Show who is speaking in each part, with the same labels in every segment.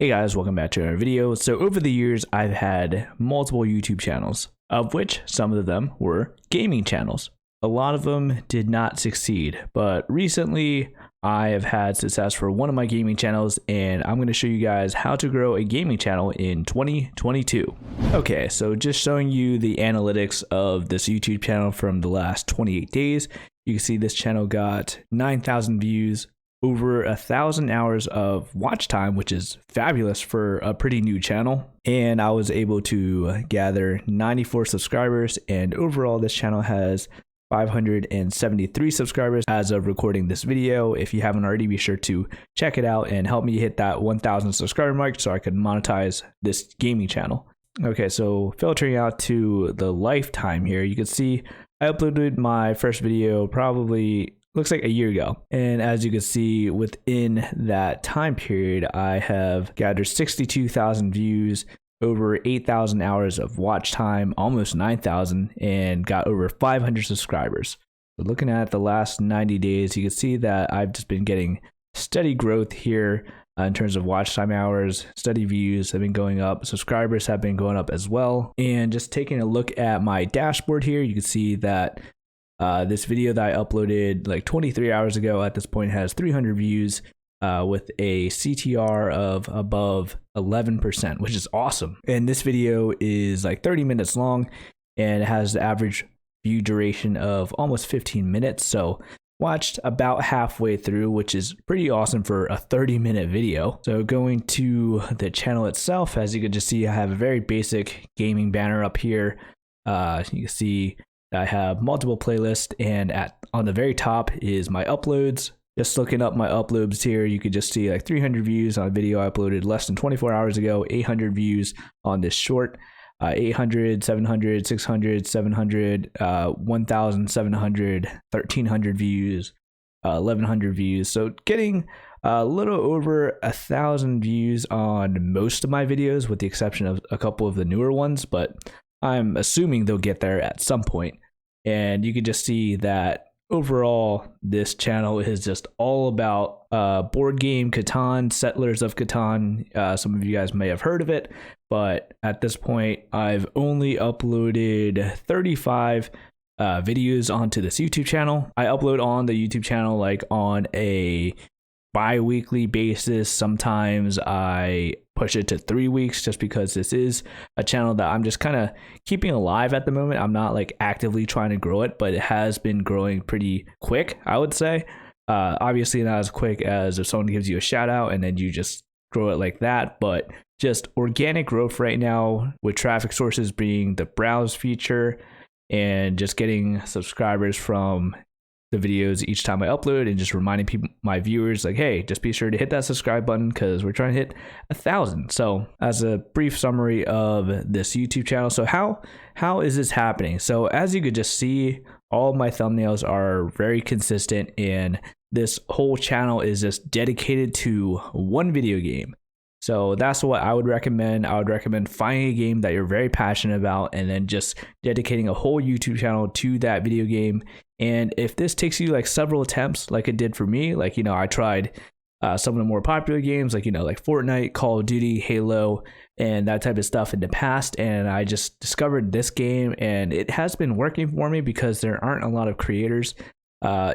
Speaker 1: Hey guys, welcome back to another video. So over the years, I've had multiple YouTube channels, of which some of them were gaming channels. A lot of them did not succeed, but recently I have had success for one of my gaming channels, and I'm going to show you guys how to grow a gaming channel in 2022. Okay, so just showing you the analytics of this YouTube channel from the last 28 days. You can see this channel got 9,000 views, over 1,000 hours of watch time, which is fabulous for a pretty new channel. And I was able to gather 94 subscribers, and overall this channel has 573 subscribers as of recording this video. If you haven't already, be sure to check it out and help me hit that 1,000 subscriber mark so I can monetize this gaming channel. Okay, so filtering out to the lifetime here, you can see I uploaded my first video probably looks like a year ago. And as you can see, within that time period, I have gathered 62,000 views, over 8,000 hours of watch time, almost 9,000, and got over 500 subscribers. So looking at the last 90 days, you can see that I've just been getting steady growth here in terms of watch time hours. Steady views have been going up, subscribers have been going up as well. And just taking a look at my dashboard here, you can see that this video that I uploaded like 23 hours ago at this point has 300 views with a CTR of above 11%, which is awesome. And this video is like 30 minutes long and it has the average view duration of almost 15 minutes. So watched about halfway through, which is pretty awesome for a 30-minute video. So going to the channel itself, as you can just see, I have a very basic gaming banner up here. You can see I have multiple playlists, and on the very top is my uploads. Just looking up my uploads here, you could just see like 300 views on a video I uploaded less than 24 hours ago, 800 views on this short, 800, 700, 600, 700, 1,700, 1,300 views, 1,100 views. So getting a little over 1,000 views on most of my videos, with the exception of a couple of the newer ones, but I'm assuming they'll get there at some point. And you can just see that overall, this channel is just all about board game Catan, Settlers of Catan. Some of you guys may have heard of it, but at this point, I've only uploaded 35 videos onto this YouTube channel. I upload on the YouTube channel like on a bi-weekly basis. Sometimes I push it to 3 weeks just because this is a channel that I'm just kind of keeping alive at the moment. I'm not like actively trying to grow it, but it has been growing pretty quick, I would say. Obviously not as quick as if someone gives you a shout out and then you just grow it like that, but just organic growth right now, with traffic sources being the browse feature and just getting subscribers from the videos each time I upload, and just reminding people, my viewers, like, hey, just be sure to hit that subscribe button because we're trying to hit 1,000. So as a brief summary of this YouTube channel, so how is this happening? So as you could just see, all of my thumbnails are very consistent, and this whole channel is just dedicated to one video game. So that's what I would recommend. I would recommend finding a game that you're very passionate about and then just dedicating a whole YouTube channel to that video game. And if this takes you like several attempts, like it did for me, like, you know, I tried some of the more popular games, like, you know, like Fortnite, Call of Duty, Halo, and that type of stuff in the past. And I just discovered this game, and it has been working for me because there aren't a lot of creators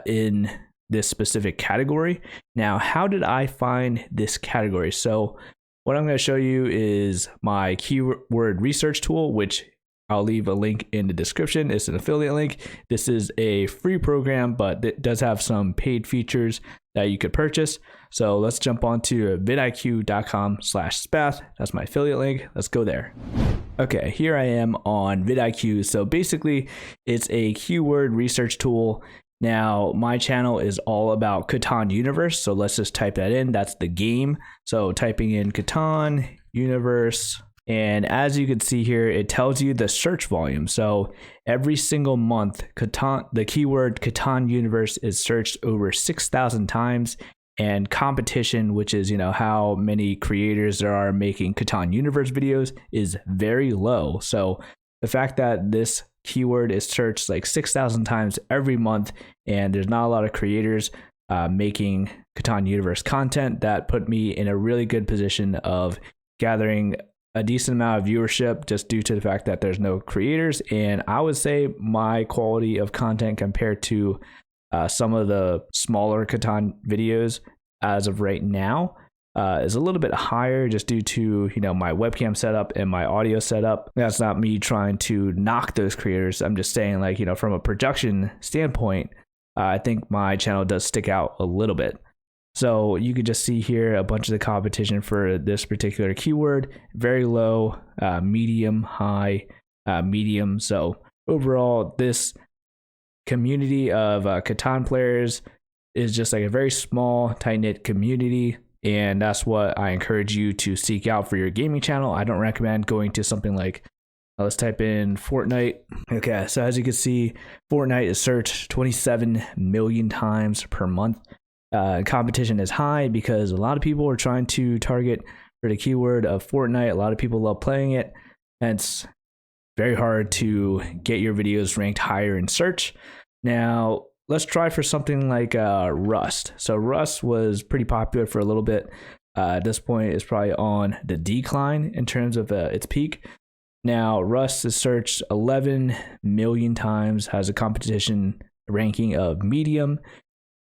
Speaker 1: in this specific category. Now, how did I find this category? So what I'm going to show you is my keyword research tool, which I'll leave a link in the description. It's an affiliate link. This is a free program, but it does have some paid features that you could purchase. So let's jump on to vidiq.com/spath. That's my affiliate link. Let's go there. Okay, here I am on vidIQ. So basically, it's a keyword research tool. Now, my channel is all about Catan Universe, so let's just type that in. That's the game. So typing in Catan Universe, and as you can see here, it tells you the search volume. So every single month, the keyword Catan Universe is searched over 6,000 times, and competition, which is, you know, how many creators there are making Catan Universe videos, is very low. So the fact that this keyword is searched like 6,000 times every month and there's not a lot of creators making Catan Universe content. That put me in a really good position of gathering a decent amount of viewership just due to the fact that there's no creators. And I would say my quality of content compared to some of the smaller Catan videos as of right now is a little bit higher just due to, you know, my webcam setup and my audio setup. That's not me trying to knock those creators. I'm just saying, like, you know, from a production standpoint, I think my channel does stick out a little bit. So you could just see here a bunch of the competition for this particular keyword: very low, medium, high, medium. So overall, this community of Catan players is just like a very small, tight-knit community. And that's what I encourage you to seek out for your gaming channel. I don't recommend going to something like, let's type in Fortnite. Okay, so as you can see, Fortnite is searched 27 million times per month. Competition is high because a lot of people are trying to target for the keyword of Fortnite. A lot of people love playing it, and it's very hard to get your videos ranked higher in search. Now, let's try for something like Rust. So Rust was pretty popular for a little bit. At this point, it's probably on the decline in terms of its peak. Now, Rust is searched 11 million times, has a competition ranking of medium.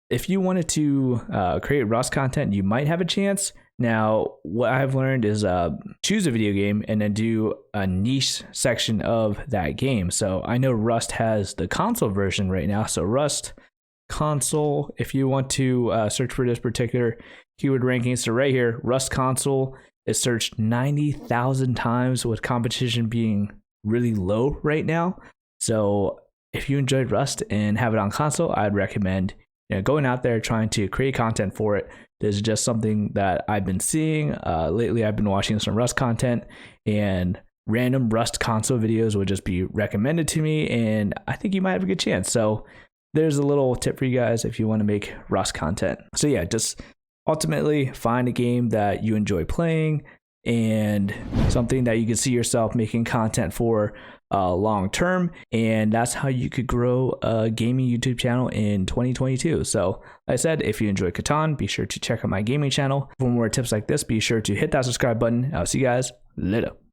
Speaker 1: If you wanted to create Rust content, you might have a chance. Now, what I've learned is choose a video game and then do a niche section of that game. So I know Rust has the console version right now. So Rust console, if you want to search for this particular keyword ranking, so right here, Rust console is searched 90,000 times, with competition being really low right now. So if you enjoyed Rust and have it on console, I'd recommend, you know, going out there trying to create content for it. This is just something that I've been seeing lately. I've been watching some Rust content, and random Rust console videos would just be recommended to me, and I think you might have a good chance. So there's a little tip for you guys if you want to make Rust content. So yeah, just ultimately find a game that you enjoy playing and something that you can see yourself making content for long term, and that's how you could grow a gaming YouTube channel in 2022. So like I said, if you enjoy Catan, be sure to check out my gaming channel. For more tips like this, be sure to hit that subscribe button. I'll see you guys later.